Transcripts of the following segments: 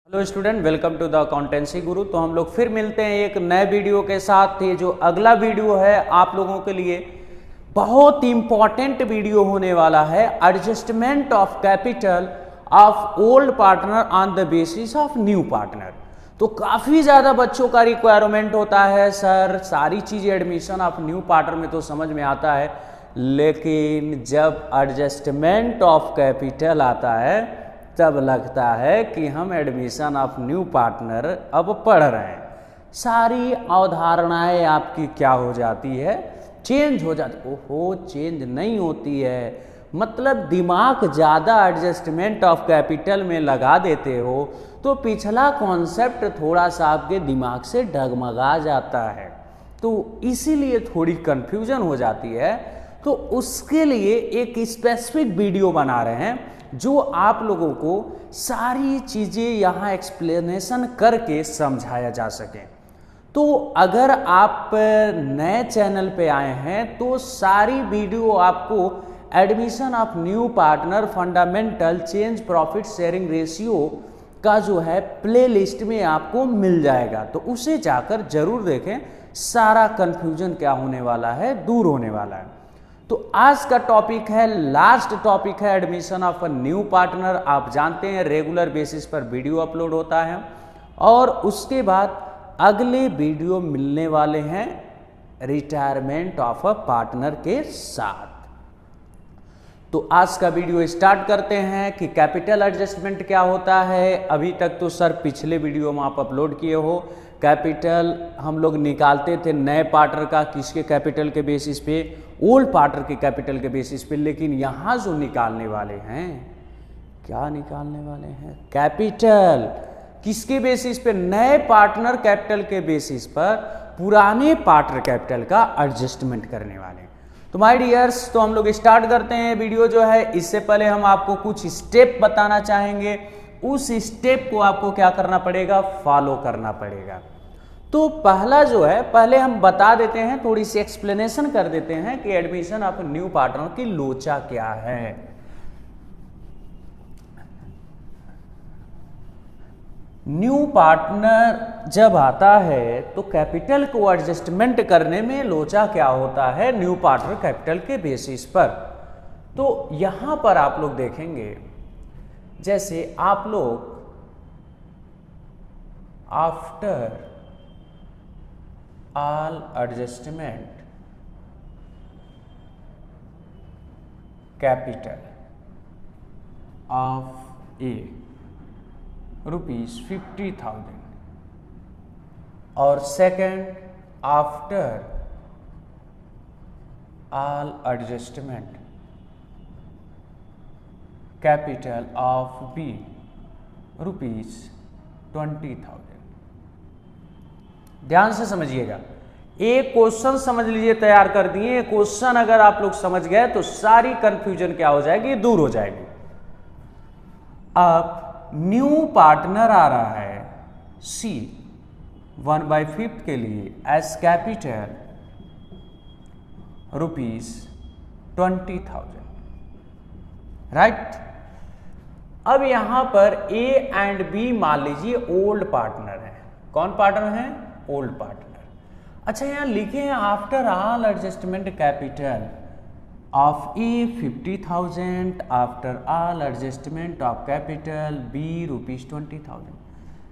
Hello student, welcome to the accountancy guru. तो हम लोग फिर मिलते हैं एक नए वीडियो के साथ। ये जो अगला वीडियो है आप लोगों के लिए बहुत इंपॉर्टेंट वीडियो होने वाला है। Adjustment of capital of old partner on the basis of new partner. तो काफ़ी ज़्यादा बच्चों का रिक्वायरमेंट होता है, सर सारी चीज़ें एडमिशन ऑफ न्यू पार्टनर में तो समझ में आता है, लेकिन जब एडजस्टमेंट ऑफ कैपिटल आता है तब लगता है कि हम एडमिशन ऑफ न्यू पार्टनर अब पढ़ रहे हैं। सारी अवधारणाएं आपकी क्या हो जाती है, चेंज हो जाती। ओहो, चेंज नहीं होती है, मतलब दिमाग ज़्यादा एडजस्टमेंट ऑफ कैपिटल में लगा देते हो तो पिछला कॉन्सेप्ट थोड़ा सा आपके दिमाग से डगमगा जाता है, तो इसीलिए थोड़ी कन्फ्यूजन हो जाती है। तो उसके लिए एक स्पेसिफिक वीडियो बना रहे हैं जो आप लोगों को सारी चीज़ें यहाँ एक्सप्लेनेशन करके समझाया जा सके। तो अगर आप नए चैनल पे आए हैं तो सारी वीडियो आपको admission of new partner fundamental change profit sharing ratio का जो है प्ले लिस्ट में आपको मिल जाएगा, तो उसे जाकर जरूर देखें। सारा कन्फ्यूजन क्या होने वाला है, दूर होने वाला है। तो आज का टॉपिक है, लास्ट टॉपिक है, admission of a new partner. आप जानते हैं रेगुलर बेसिस पर वीडियो अपलोड होता है और उसके बाद अगले वीडियो मिलने वाले हैं रिटायरमेंट ऑफ अ पार्टनर के साथ। तो आज का वीडियो स्टार्ट करते हैं कि कैपिटल एडजस्टमेंट क्या होता है। अभी तक तो सर पिछले वीडियो में आप अपलोड किए हो, कैपिटल हम लोग निकालते थे नए पार्टनर का किसके कैपिटल के बेसिस पे, ओल्ड पार्टनर के कैपिटल के बेसिस पे। लेकिन यहाँ जो निकालने वाले हैं, क्या निकालने वाले हैं, कैपिटल किसके बेसिस पे, नए पार्टनर कैपिटल के बेसिस पर पुराने पार्टनर कैपिटल का एडजस्टमेंट करने वाले हैं। तो माय डियर्स, तो हम लोग स्टार्ट करते हैं वीडियो जो है। इससे पहले हम आपको कुछ स्टेप बताना चाहेंगे, उस स्टेप को आपको क्या करना पड़ेगा, फॉलो करना पड़ेगा। तो पहला जो है, पहले हम बता देते हैं, थोड़ी सी एक्सप्लेनेशन कर देते हैं कि एडमिशन ऑफ न्यू पार्टनर की लोचा क्या है। न्यू पार्टनर जब आता है तो कैपिटल को एडजस्टमेंट करने में लोचा क्या होता है, न्यू पार्टनर कैपिटल के बेसिस पर। तो यहां पर आप लोग देखेंगे, जैसे आप लोग after all adjustment capital of A ₹50,000 और second after all adjustment capital of B ₹20,000। ध्यान से समझिएगा, एक क्वेश्चन समझ लीजिए, तैयार कर दिए। क्वेश्चन अगर आप लोग समझ गए तो सारी कंफ्यूजन क्या हो जाएगी, दूर हो जाएगी। अब न्यू पार्टनर आ रहा है सी 1/5 के लिए एज कैपिटल ₹20,000, राइट। अब यहां पर ए एंड बी मान लीजिए ओल्ड पार्टनर है। कौन पार्टनर है, ओल्ड पार्टनर। अच्छा, यहां लिखे हैं after all adjustment capital of A 50,000 after all adjustment of capital B ₹20,000।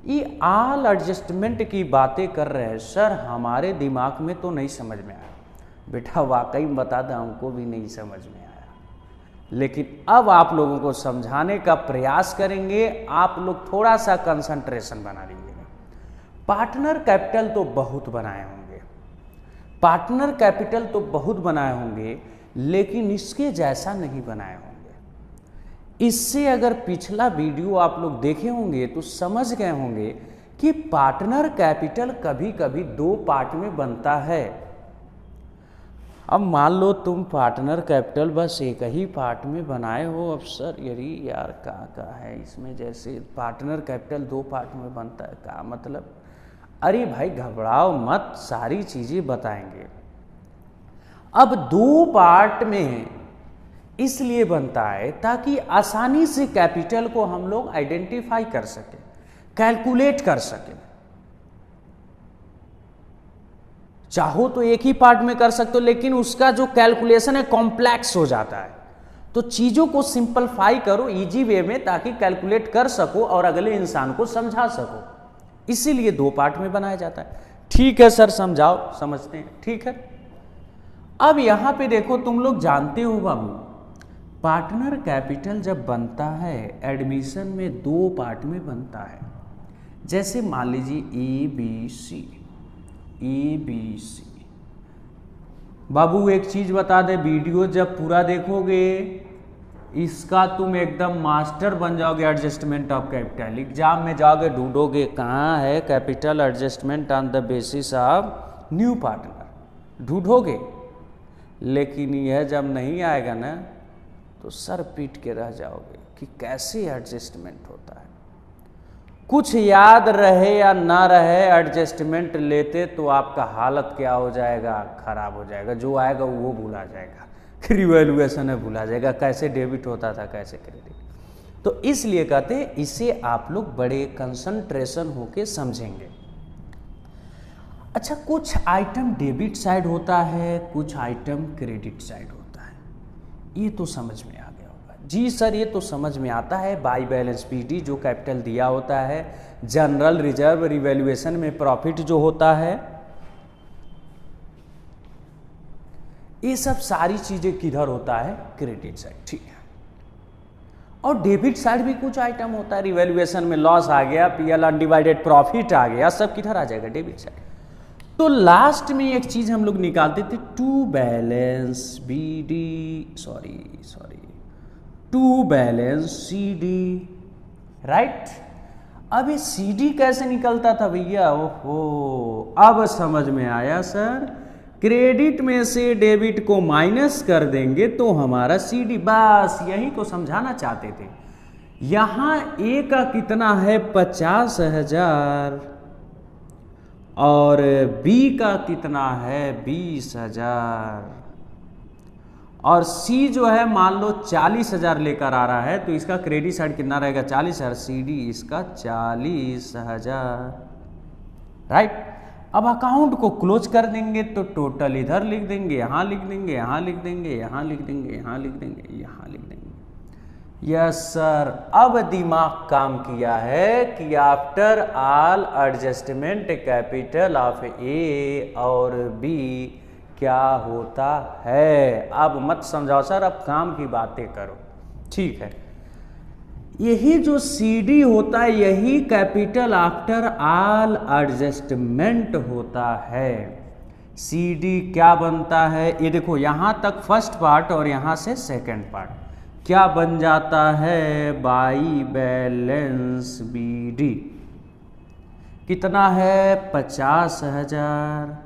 ये ऑल एडजस्टमेंट की बातें कर रहे हैं सर, हमारे दिमाग में तो नहीं समझ में आया। बेटा वाकई में बता दें, हमको भी नहीं समझ में आया, लेकिन अब आप लोगों को समझाने का प्रयास करेंगे। आप लोग थोड़ा सा कंसंट्रेशन बना लीजिएगा। पार्टनर कैपिटल तो बहुत बनाए होंगे, पार्टनर कैपिटल तो बहुत बनाए होंगे, लेकिन इसके जैसा नहीं बनाए होंगे। इससे अगर पिछला वीडियो आप लोग देखे होंगे तो समझ गए होंगे कि पार्टनर कैपिटल कभी कभी 2 पार्ट में बनता है। अब मान लो तुम पार्टनर कैपिटल बस एक ही पार्ट में बनाए हो। अब सर यही यार का है इसमें, जैसे पार्टनर कैपिटल 2 पार्ट में बनता है, क्या मतलब। अरे भाई घबराओ मत, सारी चीजें बताएंगे। अब 2 पार्ट में इसलिए बनता है ताकि आसानी से कैपिटल को हम लोग आइडेंटिफाई कर सकें। कैलकुलेट कर सके। चाहो तो एक ही पार्ट में कर सकते हो, लेकिन उसका जो कैलकुलेशन है कॉम्प्लेक्स हो जाता है। तो चीजों को सिंपलीफाई करो इजी वे में, ताकि कैलकुलेट कर सको और अगले इंसान को समझा सको। इसीलिए 2 पार्ट में बनाया जाता है। ठीक है सर, समझाओ, समझते हैं, ठीक है। अब यहां पे देखो, तुम लोग जानते हो बाबू, पार्टनर कैपिटल जब बनता है एडमिशन में 2 पार्ट में बनता है। जैसे मान लीजिए ABC, बाबू एक चीज बता दे, वीडियो जब पूरा देखोगे इसका तुम एकदम मास्टर बन जाओगे। एडजस्टमेंट ऑफ कैपिटल एग्जाम में जाओगे, ढूंढोगे कहाँ है capital adjustment on the basis of new partner, ढूंढोगे। लेकिन यह जब नहीं आएगा ना तो सर पीट के रह जाओगे कि कैसे एडजस्टमेंट होता है। कुछ याद रहे या ना रहे, एडजस्टमेंट लेते तो आपका हालत क्या हो जाएगा, खराब हो जाएगा। जो आएगा वो भूला जाएगा, रिवैल्यूएशन है भूला जाएगा, कैसे डेबिट होता था, कैसे क्रेडिट। तो इसलिए कहते हैं इसे आप लोग बड़े कंसंट्रेशन होके समझेंगे। अच्छा, कुछ आइटम डेबिट साइड होता है, कुछ आइटम क्रेडिट साइड होता है। ये तो समझ में आ गया होगा। जी सर, ये तो समझ में आता है। बाई बैलेंस पीडी जो कैपिटल दिया होता है, जनरल रिजर्व रिवैल्यूएशन में प्रॉफिट जो होता है, ये सब सारी चीजें किधर होता है, क्रेडिट साइड। ठीक है। और डेबिट साइड भी कुछ आइटम होता है, रिवैल्यूएशन में लॉस आ गया, पीएल अनडिवाइडेड प्रॉफिट आ गया, सब किधर आ जाएगा, डेबिट साइड। तो लास्ट में एक चीज हम लोग निकालते थे, टू बैलेंस सीडी, राइट। अब ये सीडी कैसे निकलता था भैया, ओहो अब समझ में आया सर। क्रेडिट में से डेबिट को माइनस कर देंगे तो हमारा सीडी, बस यही को समझाना चाहते थे। यहां ए का कितना है, 50,000, और बी का कितना है, 20,000, और सी जो है मान लो 40,000 लेकर आ रहा है, तो इसका क्रेडिट साइड कितना रहेगा, 40,000, सीडी इसका 40,000, राइट। अब अकाउंट को क्लोज कर देंगे तो टोटल इधर लिख देंगे, यहां लिख देंगे, यहां लिख देंगे, यहां लिख देंगे, यहां लिख देंगे, यहां लिख देंगे। यस सर, अब दिमाग काम किया है कि after all adjustment capital of A और बी क्या होता है। अब मत समझाओ सर, अब काम की बातें करो। ठीक है, यही जो सीडी होता है यही कैपिटल आफ्टर ऑल एडजस्टमेंट होता है। सीडी क्या बनता है, ये देखो यहां तक फर्स्ट पार्ट और यहां से सेकंड पार्ट क्या बन जाता है, बाई बैलेंस बीडी कितना है, 50,000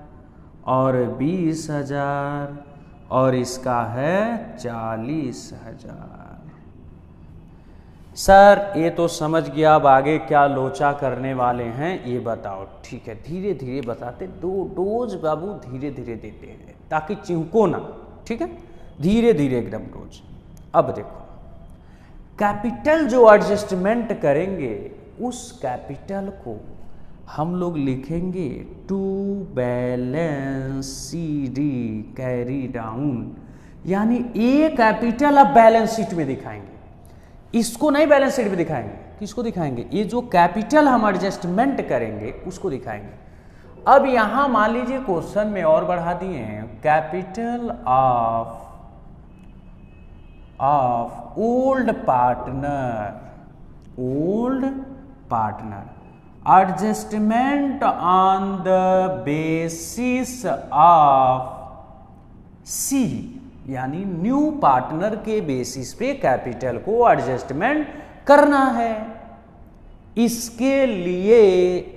और 20,000 और इसका है 40,000। सर ये तो समझ गया, अब आगे क्या लोचा करने वाले हैं ये बताओ। ठीक है, धीरे धीरे बताते, 2 डोज बाबू धीरे धीरे देते हैं ताकि चिंको ना। ठीक है, धीरे धीरे एकदम डोज। अब देखो, कैपिटल जो एडजस्टमेंट करेंगे उस कैपिटल को हम लोग लिखेंगे to balance CD carry down, यानी ए कैपिटल अब बैलेंस शीट में दिखाएंगे, इसको नहीं बैलेंस शीट में दिखाएंगे। किसको दिखाएंगे, ये जो कैपिटल हम एडजस्टमेंट करेंगे उसको दिखाएंगे। अब यहां मान लीजिए क्वेश्चन में और बढ़ा दिए हैं, capital of old partner adjustment on the basis of C, यानी न्यू पार्टनर के बेसिस पे कैपिटल को एडजस्टमेंट करना है। इसके लिए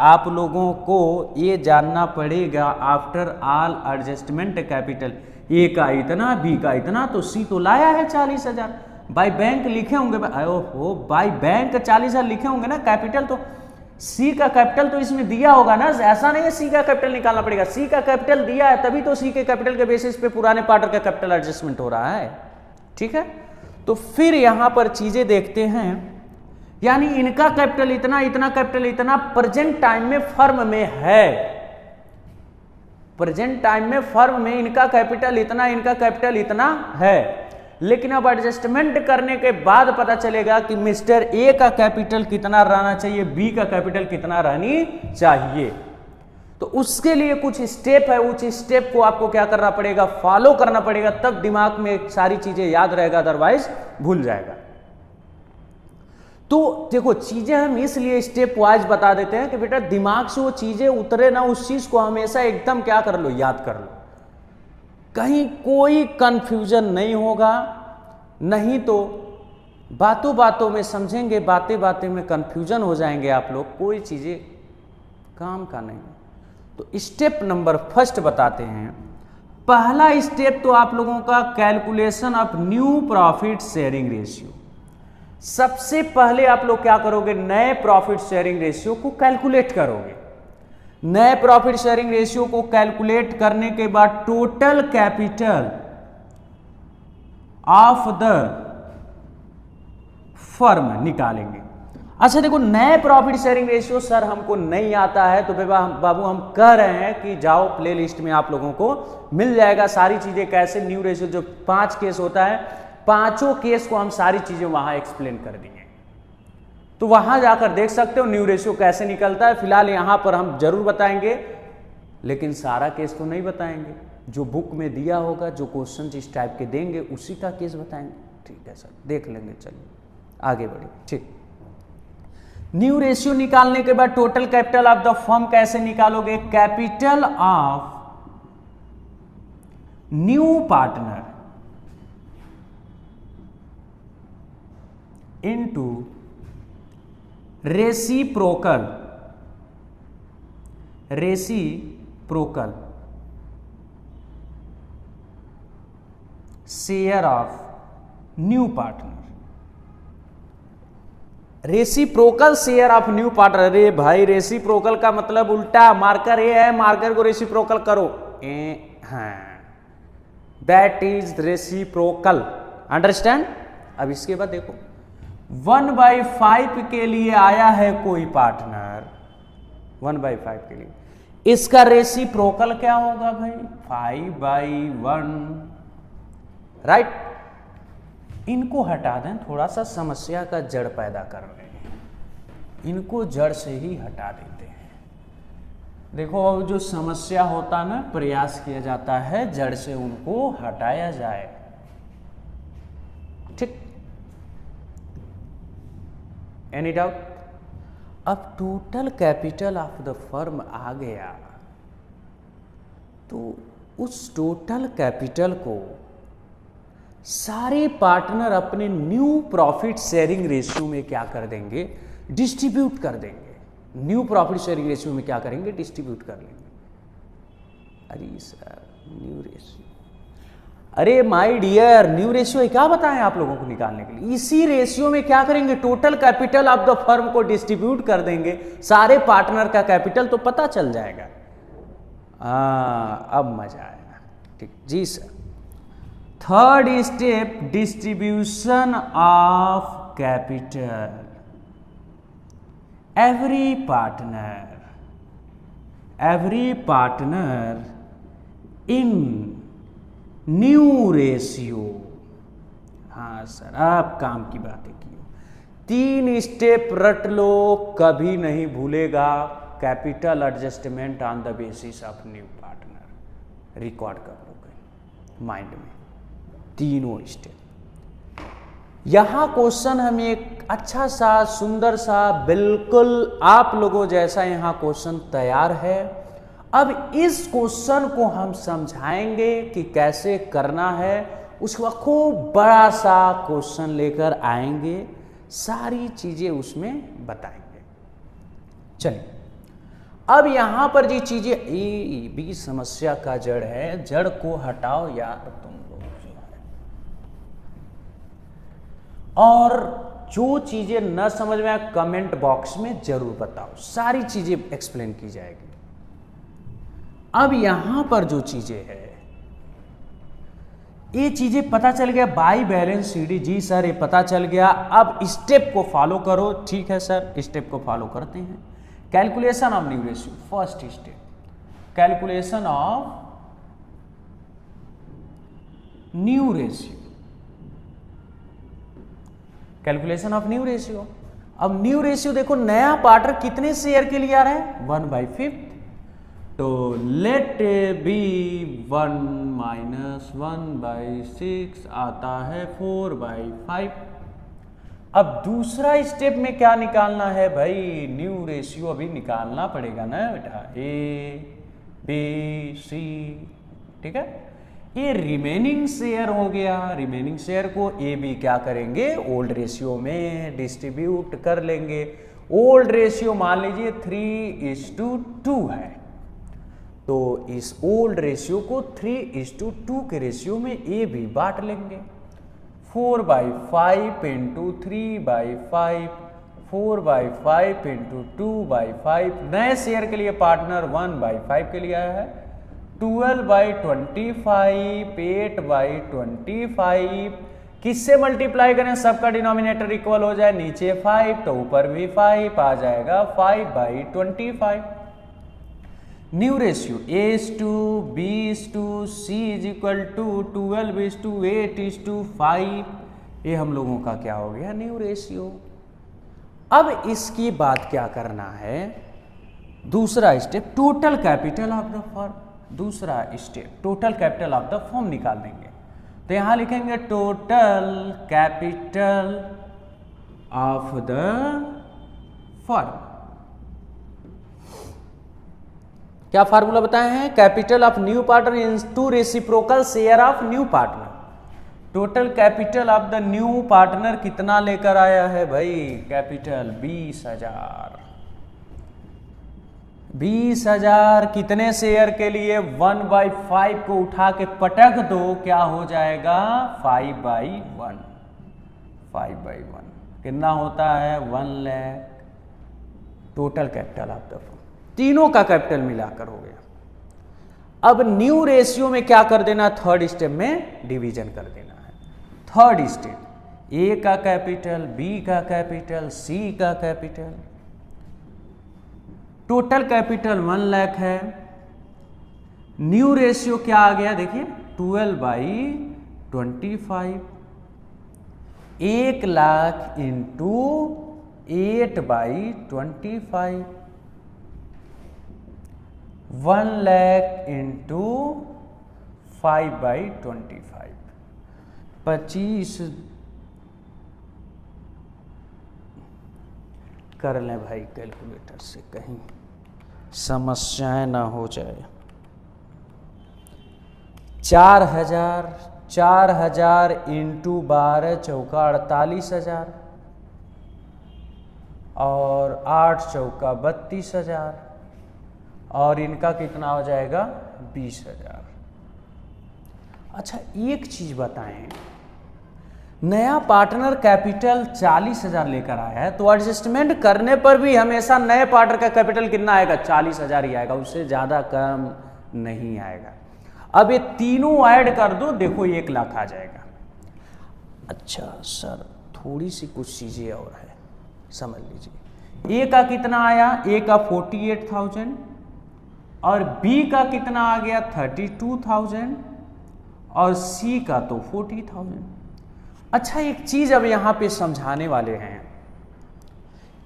आप लोगों को ये जानना पड़ेगा आफ्टर ऑल एडजस्टमेंट कैपिटल, ए का इतना, बी का इतना, तो सी तो लाया है 40,000। बाय बैंक लिखे होंगे, ओहो बाय बैंक 40,000 लिखे होंगे ना कैपिटल, तो सी का कैपिटल तो इसमें दिया होगा ना। ऐसा नहीं है सी का कैपिटल निकालना पड़ेगा, सी का कैपिटल दिया है तभी तो सी के कैपिटल के बेसिस पे पुराने पार्टनर का कैपिटल एडजस्टमेंट हो रहा है। ठीक है, तो फिर यहां पर चीजें देखते हैं। यानी इनका कैपिटल इतना, इतना कैपिटल इतना प्रेजेंट टाइम में फर्म में है, प्रेजेंट टाइम में फर्म में इनका कैपिटल इतना, इनका कैपिटल इतना है। लेकिन अब एडजस्टमेंट करने के बाद पता चलेगा कि मिस्टर ए का कैपिटल कितना रहना चाहिए, बी का कैपिटल कितना रहनी चाहिए। तो उसके लिए कुछ स्टेप है, उस स्टेप को आपको क्या करना पड़ेगा, फॉलो करना पड़ेगा, तब दिमाग में सारी चीजें याद रहेगा, अदरवाइज भूल जाएगा। तो देखो चीजें हम इसलिए स्टेप वाइज बता देते हैं कि बेटा दिमाग से वो चीजें उतरे ना, उस चीज को हमेशा एकदम क्या कर लो, याद कर लो, कहीं कोई कंफ्यूजन नहीं होगा। नहीं तो बातों बातों में समझेंगे, बातें बातें में कंफ्यूजन हो जाएंगे आप लोग, कोई चीजें काम का नहीं। तो स्टेप नंबर फर्स्ट बताते हैं। पहला स्टेप तो आप लोगों का calculation of new profit sharing ratio. सबसे पहले आप लोग क्या करोगे, नए प्रॉफिट शेयरिंग रेशियो को कैलकुलेट करोगे। नए प्रॉफिट शेयरिंग रेशियो को कैलकुलेट करने के बाद total capital of the firm निकालेंगे। अच्छा देखो, नए प्रॉफिट शेयरिंग रेशियो सर हमको नहीं आता है, तो बाबू हम कह रहे हैं कि जाओ प्लेलिस्ट में आप लोगों को मिल जाएगा सारी चीजें, कैसे न्यू रेशियो, जो 5 केस होता है, 5 केस को हम सारी चीजें वहां एक्सप्लेन कर दिए, तो वहां जाकर देख सकते हो न्यू रेशियो कैसे निकलता है। फिलहाल यहां पर हम जरूर बताएंगे, लेकिन सारा केस तो नहीं बताएंगे, जो बुक में दिया होगा, जो क्वेश्चन इस टाइप के देंगे उसी का केस बताएंगे। ठीक है सर, देख लेंगे, चलिए आगे बढ़िए। ठीक, न्यू रेशियो निकालने के बाद total capital of the firm कैसे निकालोगे, capital of new partner into reciprocal share of new partner. Reciprocal share of new partner. अरे भाई, रेसिप्रोकल का मतलब उल्टा, मार्कर ए है, मार्कर को रेसिप्रोकल करो, दैट इज रेसिप्रोकल, अंडरस्टैंड। अब इसके बाद देखो, 1/5 के लिए आया है कोई पार्टनर, 1/5 के लिए, इसका रेसिप्रोकल क्या होगा भाई, 5/1, राइट। इनको हटा दें, थोड़ा सा समस्या का जड़ पैदा कर रहे हैं, इनको जड़ से ही हटा देते हैं। देखो अब जो समस्या होता ना, प्रयास किया जाता है जड़ से उनको हटाया जाए, ठीक। Any doubt. अब total capital of the firm आ गया, तो उस टोटल कैपिटल को सारे पार्टनर अपने न्यू प्रॉफिट शेयरिंग रेशियो में क्या कर देंगे, डिस्ट्रीब्यूट कर देंगे। न्यू प्रॉफिट शेयरिंग रेशियो में क्या करेंगे, डिस्ट्रीब्यूट कर लेंगे। अरे सर न्यू रेशियो, अरे माय डियर, न्यू रेशियो क्या बताएं आप लोगों को निकालने के लिए, इसी रेशियो में क्या करेंगे, total capital of the firm को डिस्ट्रीब्यूट कर देंगे, सारे पार्टनर का कैपिटल तो पता चल जाएगा। अब मजा आएगा, ठीक जी sir. Third step, distribution of capital. Every partner in new ratio. हाँ सर, आप काम की बातें की। 3 स्टेप रट लो, कभी नहीं भूलेगा। Capital adjustment on the basis of new partner, record कर लो माइंड में, तीनों स्टेप। यहां क्वेश्चन हमें एक अच्छा सा, सुंदर सा, बिल्कुल आप लोगों जैसा यहां क्वेश्चन तैयार है। अब इस क्वेश्चन को हम समझाएंगे कि कैसे करना है, उसका खूब बड़ा सा क्वेश्चन लेकर आएंगे, सारी चीजें उसमें बताएंगे। चलिए, अब यहां पर जी चीजें, ये भी समस्या का जड़ है, जड़ को हटाओ यार तुम लोग जो है, और जो चीजें न समझ में आए कमेंट बॉक्स में जरूर बताओ, सारी चीजें एक्सप्लेन की जाएगी। अब यहां पर जो चीजें है, ये चीजें पता चल गया, बाई बैलेंस सीडी। जी सर ये पता चल गया, अब स्टेप को फॉलो करो। ठीक है सर, स्टेप को फॉलो करते हैं। Calculation of new ratio, first step calculation of new ratio, calculation of new ratio. अब न्यू रेशियो देखो, नया पार्टनर कितने शेयर के लिए आ रहा है, 1/5। तो लेट बी 1 माइनस 1/6 आता है 4/5। अब दूसरा स्टेप में क्या निकालना है भाई, न्यू रेशियो अभी निकालना पड़ेगा ना बेटा, ए बी सी, ठीक है। ये रिमेनिंग शेयर हो गया, रिमेनिंग शेयर को ए बी क्या करेंगे, ओल्ड रेशियो में डिस्ट्रीब्यूट कर लेंगे। ओल्ड रेशियो मान लीजिए 3:2 है, तो इस ओल्ड रेशियो को 3:2 के रेशियो में ए बी बांट लेंगे। 4/5 इंटू 3/5, 4/5 इंटू 2/5। नए शेयर के लिए पार्टनर 1/5 के लिए आया है। 12/25, 8/25। किससे मल्टीप्लाई करें, सबका डिनोमिनेटर इक्वल हो जाए, नीचे 5 तो ऊपर भी 5 आ जाएगा, 5/25। New ratio A:2, B:2, C = 12:8:5। ये हम लोगों का क्या हो गया, न्यू रेशियो। अब इसकी बात क्या करना है, दूसरा step total capital of the firm. दूसरा step total capital of the firm निकाल देंगे। तो यहां लिखेंगे total capital of the firm. क्या फार्मूला बताए हैं, capital of new partner into reciprocal share of new partner. Total capital of the new partner कितना लेकर आया है भाई, कैपिटल 20,000। 20,000 कितने शेयर के लिए, 1/5 को उठा के पटक दो, क्या हो जाएगा 5/1। 5/1 कितना होता है, 1 lakh. Total capital of the firm, तीनों का कैपिटल मिलाकर हो गया। अब न्यू रेशियो में क्या कर देना, थर्ड स्टेप में डिवीजन कर देना है। थर्ड स्टेप, ए का कैपिटल, बी का कैपिटल, सी का कैपिटल। टोटल कैपिटल 1 लाख है। न्यू रेशियो क्या आ गया देखिए, 12/25। 1 लाख इंटू 8/25, 1 लाख इंटू 5/25, 25 कर लें भाई कैलकुलेटर से, कहीं समस्याएं ना हो जाए। 4,000 इंटू 12 चौका 48,000 और 8 चौका 32,000 और इनका कितना हो जाएगा 20,000। अच्छा एक चीज बताएं, नया पार्टनर कैपिटल 40,000 लेकर आया है, तो एडजस्टमेंट करने पर भी हमेशा नए पार्टनर का कैपिटल कितना आएगा, 40,000 ही आएगा, उससे ज्यादा कम नहीं आएगा। अब ये तीनों ऐड कर दो, देखो 1 लाख आ जाएगा। अच्छा सर थोड़ी सी कुछ चीजें और है, समझ लीजिए। ए का कितना आया, ए का 48,000 और बी का कितना आ गया 32,000 और सी का तो 40,000। अच्छा एक चीज अब यहां पे समझाने वाले हैं,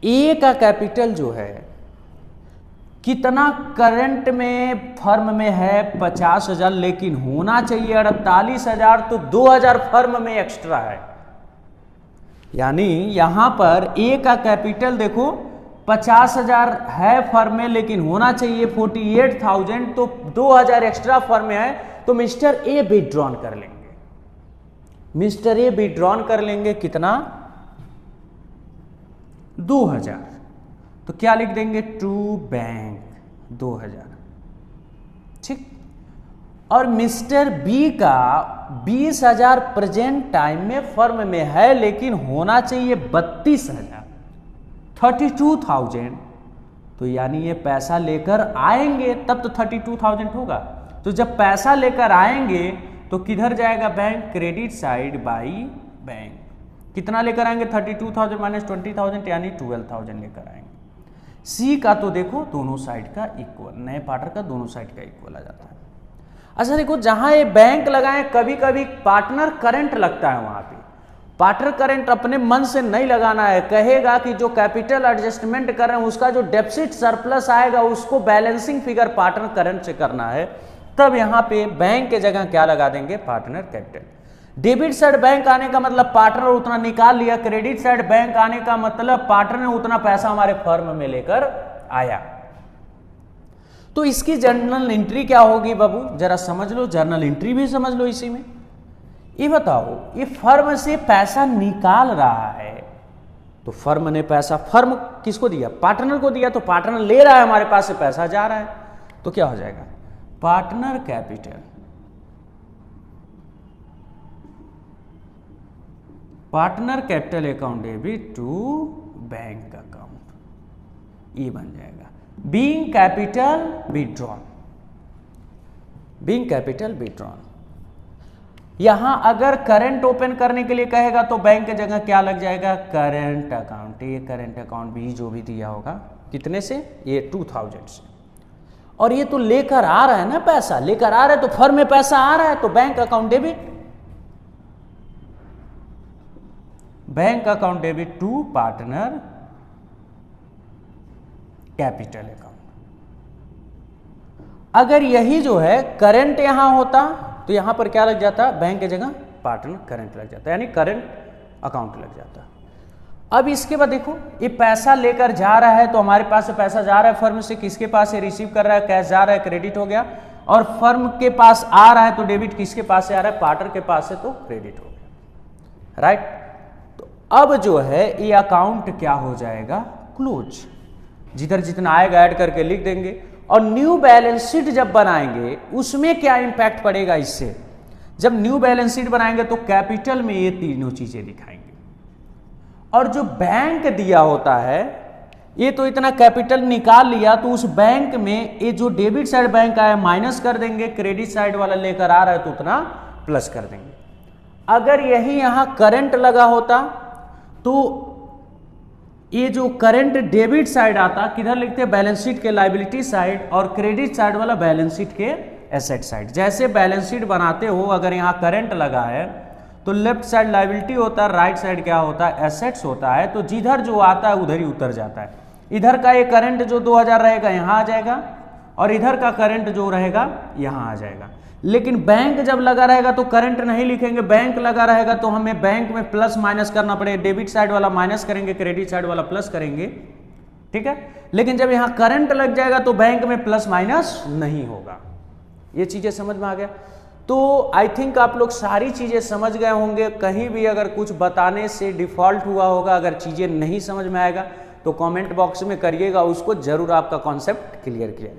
ए का कैपिटल जो है कितना करंट में फर्म में है 50,000, लेकिन होना चाहिए 48,000, तो 2,000 फर्म में एक्स्ट्रा है। यानी यहां पर ए का कैपिटल देखो 50,000 है फर्म में, लेकिन होना चाहिए 48,000, तो 2,000 एक्स्ट्रा फर्म में है, तो मिस्टर ए विड्रॉन कर लेंगे। मिस्टर ए विड्रॉन कर लेंगे कितना 2,000, तो क्या लिख देंगे टू बैंक 2,000, ठीक। और मिस्टर बी का 20,000 प्रेजेंट टाइम में फर्म में है, लेकिन होना चाहिए 32,000, 32,000, तो यानी ये पैसा लेकर आएंगे तब तो 32,000 होगा। तो जब पैसा लेकर आएंगे तो किधर जाएगा bank, credit side by bank. कितना लेकर आएंगे, 32,000 माइनस 20,000 यानी 12,000 लेकर आएंगे। सी का तो देखो दोनों साइड का इक्वल, नए पार्टनर का दोनों साइड का इक्वल आ जाता है। अच्छा देखो, जहां ये बैंक लगाए कभी कभी पार्टनर करंट लगता है, वहां पे पार्टनर करंट अपने मन से नहीं लगाना है, कहेगा कि जो कैपिटल एडजस्टमेंट कर रहे हैं उसका जो डेफिसिट सरप्लस आएगा उसको बैलेंसिंग फिगर पार्टनर करंट से करना है, तब यहां पे बैंक के जगह क्या लगा देंगे, partner capital. Debit side bank आने का मतलब पार्टनर उतना निकाल लिया, क्रेडिट साइड बैंक आने का मतलब पार्टनर ने उतना पैसा हमारे फर्म में लेकर आया। तो इसकी जर्नल एंट्री क्या होगी बाबू, जरा समझ लो, जर्नल एंट्री भी समझ लो इसी में। ये बताओ, ये फर्म से पैसा निकाल रहा है, तो फर्म ने पैसा, फर्म किसको दिया, पार्टनर को दिया, तो पार्टनर ले रहा है, हमारे पास से पैसा जा रहा है, तो क्या हो जाएगा, partner capital, partner capital account debit to bank account, ये बन जाएगा being capital withdrawn, being capital withdrawn. यहां अगर करंट ओपन करने के लिए कहेगा तो बैंक की जगह क्या लग जाएगा, करंट अकाउंट। ये करंट अकाउंट भी जो भी दिया होगा, कितने से, ये 2000 से, और ये तो लेकर आ रहा है ना पैसा, लेकर आ रहा है तो फर्म में पैसा आ रहा है, तो bank account debit, bank account debit to partner capital account. अगर यही जो है करंट यहां होता तो यहां पर क्या लग जाता, बैंक की जगह पार्टनर करंट लग जाता, यानी करंट अकाउंट लग जाता। अब इसके बाद देखो, ये पैसा लेकर जा रहा है, तो हमारे पास से पैसा जा रहा है फर्म से, किसके पास से, रिसीव कर रहा है, कैश जा रहा है, क्रेडिट हो गया, और फर्म के पास आ रहा है तो डेबिट किसके पास से आ रहा है, पार्टनर के पास से, तो क्रेडिट हो गया, राइट। तो अब जो है ये अकाउंट क्या हो जाएगा, क्लोज, जिधर जितना आएगा ऐड करके लिख देंगे। और न्यू बैलेंस शीट जब बनाएंगे उसमें क्या इंपैक्ट पड़ेगा इससे, जब न्यू बैलेंस शीट बनाएंगे तो कैपिटल में ये तीनों चीजें दिखाएंगे, और जो बैंक दिया होता है, ये तो इतना कैपिटल निकाल लिया, तो उस बैंक में ये जो डेबिट साइड बैंक आया माइनस कर देंगे, क्रेडिट साइड वाला लेकर आ रहा है तो उतना प्लस कर देंगे। अगर यही यहां करंट लगा होता तो ये जो करंट डेबिट साइड आता, किधर लिखते हैं, बैलेंस शीट के लायबिलिटी साइड, और क्रेडिट साइड वाला बैलेंस शीट के एसेट साइड। जैसे बैलेंस शीट बनाते हो, अगर यहाँ करंट लगा है तो लेफ्ट साइड लायबिलिटी होता है, राइट साइड क्या होता है, एसेट्स होता है, तो जिधर जो आता है उधर ही उतर जाता है। इधर का ये करंट जो 2000 रहेगा यहाँ आ जाएगा, और इधर का करंट जो रहेगा यहाँ आ जाएगा। लेकिन बैंक जब लगा रहेगा तो करंट नहीं लिखेंगे, बैंक लगा रहेगा तो हमें बैंक में प्लस माइनस करना पड़ेगा, डेबिट साइड वाला माइनस करेंगे, क्रेडिट साइड वाला प्लस करेंगे, ठीक है। लेकिन जब यहां करंट लग जाएगा तो बैंक में प्लस माइनस नहीं होगा। ये चीजें समझ में आ गया। तो आई थिंक आप लोग सारी चीजें समझ गए होंगे। कहीं भी अगर कुछ बताने से डिफॉल्ट हुआ होगा, अगर चीजें नहीं समझ में आएगा तो कमेंट बॉक्स में करिएगा, उसको जरूर आपका कॉन्सेप्ट क्लियर किया जाए।